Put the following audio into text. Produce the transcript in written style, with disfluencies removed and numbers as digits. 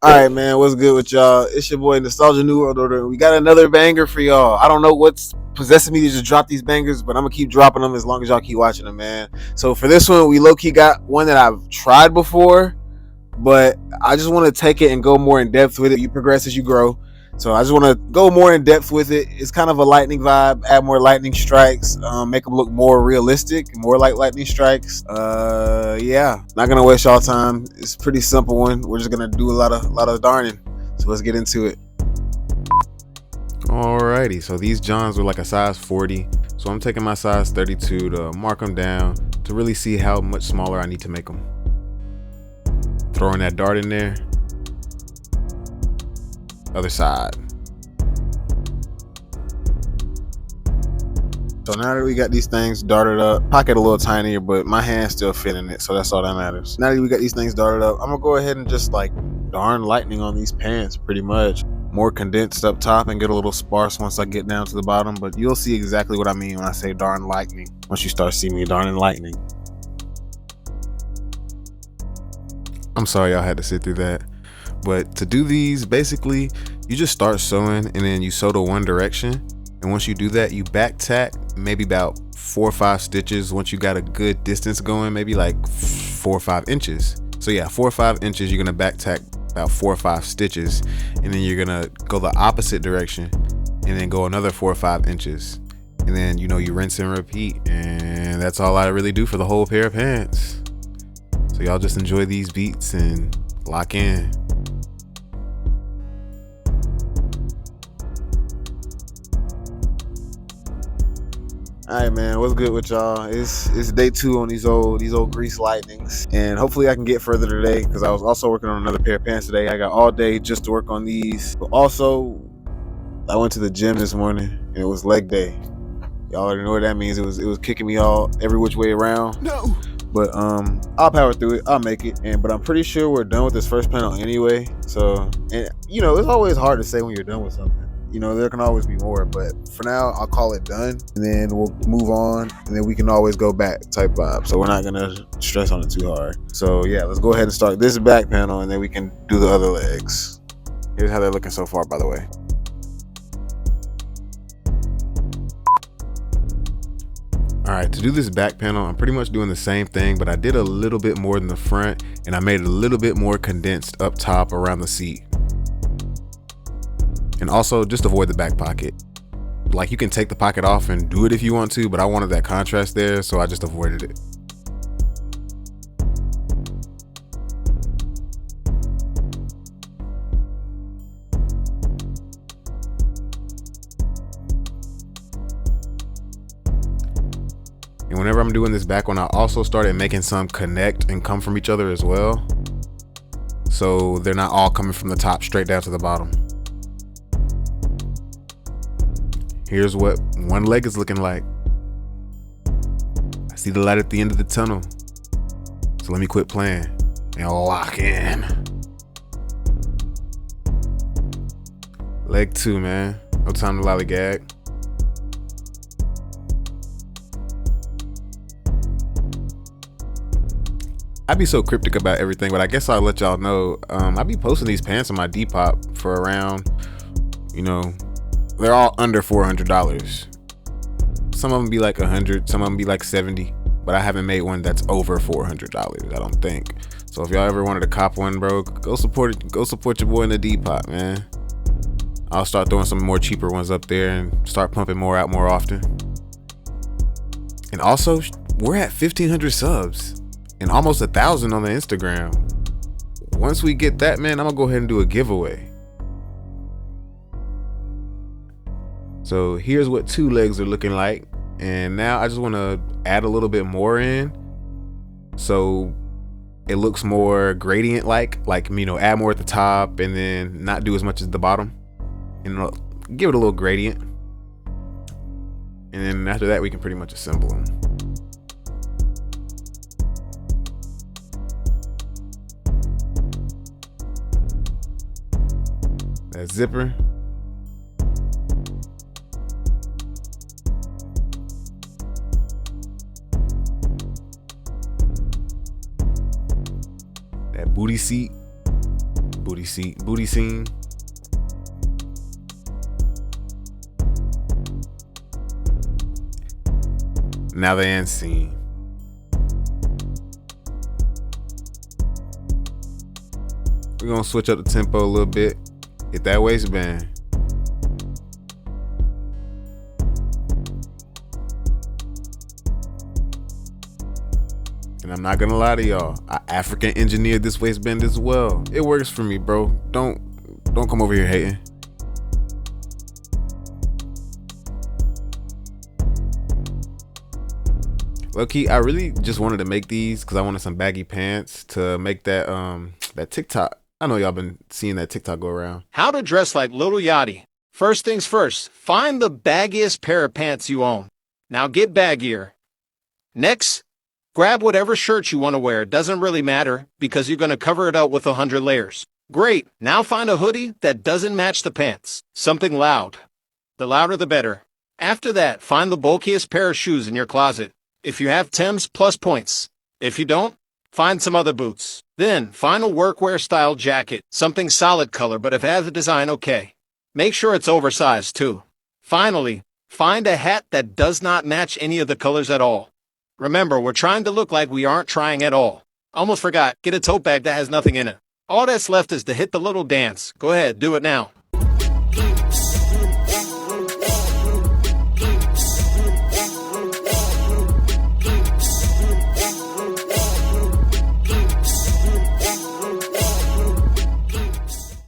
All right, man. What's good with y'all? It's your boy Nostalgia New World Order. We got another banger for y'all. I don't know what's possessing me to just drop these bangers, but I'm gonna keep dropping them as long as y'all keep watching them, man. So for this one, we low key got one that I've tried before, but I just want to take it and go more in depth with it. You progress as you grow. So I just want to go more in depth with it. It's kind of a lightning vibe. Add more lightning strikes. Make them look more realistic, more like lightning strikes. Yeah. Not gonna waste y'all time. It's a pretty simple one. We're just gonna do a lot of darning. So let's get into it. Alrighty. So these Johns were like a size 40. So I'm taking my size 32 to mark them down to really see how much smaller I need to make them. Throwing that dart in there. Other side. So now that we got these things darted up, pocket a little tinier, but my hand's still fit in it, so that's all that matters. Now that we got these things darted up, I'm gonna go ahead and just like darn lightning on these pants pretty much. More condensed up top and get a little sparse once I get down to the bottom, but you'll see exactly what I mean when I say darn lightning once you start seeing me darning lightning. I'm sorry y'all had to sit through that. But to do these, basically, you just start sewing and then you sew to one direction. And once you do that, you back tack maybe about 4 or 5 stitches. Once you got a good distance going, maybe like 4 or 5 inches. So yeah, 4 or 5 inches, you're gonna back tack about 4 or 5 stitches. And then you're gonna go the opposite direction and then go another 4 or 5 inches. And then, you rinse and repeat. And that's all I really do for the whole pair of pants. So y'all just enjoy these beats and lock in. All right, man. What's good with y'all? It's day 2 on these old grease lightnings, and hopefully I can get further today because I was also working on another pair of pants today. I got all day just to work on these. But also, I went to the gym this morning and it was leg day. Y'all already know what that means. It was kicking me all every which way around. No. But I'll power through it. I'll make it. But I'm pretty sure we're done with this first panel anyway. So, and it's always hard to say when you're done with something. There can always be more, but for now, I'll call it done, and then we'll move on, and then we can always go back type vibe. So we're not gonna stress on it too hard. So yeah, let's go ahead and start this back panel, and then we can do the other legs. Here's how they're looking so far, by the way. All right, to do this back panel, I'm pretty much doing the same thing, but I did a little bit more than the front, and I made it a little bit more condensed up top around the seat. And also, just avoid the back pocket. Like, you can take the pocket off and do it if you want to, but I wanted that contrast there, so I just avoided it. And whenever I'm doing this back one, I also started making some connect and come from each other as well. So they're not all coming from the top straight down to the bottom. Here's what one leg is looking like. I see the light at the end of the tunnel. So let me quit playing and lock in. Leg 2, man. No time to lollygag. I be so cryptic about everything, but I guess I'll let y'all know. I be posting these pants on my Depop for around, they're all under $400. Some of them be like 100, some of them be like 70, but I haven't made one that's over $400, I don't think. So if y'all ever wanted to cop one, bro, go support it. Go support your boy in the Depop, man. I'll start throwing some more cheaper ones up there and start pumping more out more often. And also, we're at 1,500 subs and almost 1,000 on the Instagram. Once we get that, man, I'm gonna go ahead and do a giveaway. So here's what 2 legs are looking like. And now I just want to add a little bit more in. So it looks more gradient like, add more at the top and then not do as much at the bottom. And give it a little gradient. And then after that, we can pretty much assemble them. That zipper. That booty seat. booty scene. Now the end scene. We're gonna switch up the tempo a little bit. Hit that waistband. And I'm not gonna lie to y'all, I African engineered this waistband as well. It works for me, bro. Don't come over here hating. Low key, I really just wanted to make these because I wanted some baggy pants to make that that TikTok. I know y'all been seeing that TikTok go around. How to dress like Little Yachty. First things first, find the baggiest pair of pants you own. Now get baggier. Next, grab whatever shirt you want to wear. It doesn't really matter because you're going to cover it up with 100 layers. Great. Now find a hoodie that doesn't match the pants. Something loud. The louder the better. After that, find the bulkiest pair of shoes in your closet. If you have Timbs, plus points. If you don't, find some other boots. Then, find a workwear style jacket, something solid color, but if it has a design, okay. Make sure it's oversized too. Finally, find a hat that does not match any of the colors at all. Remember, we're trying to look like we aren't trying at all. Almost forgot, get a tote bag that has nothing in it. All that's left is to hit the little dance. Go ahead, do it now.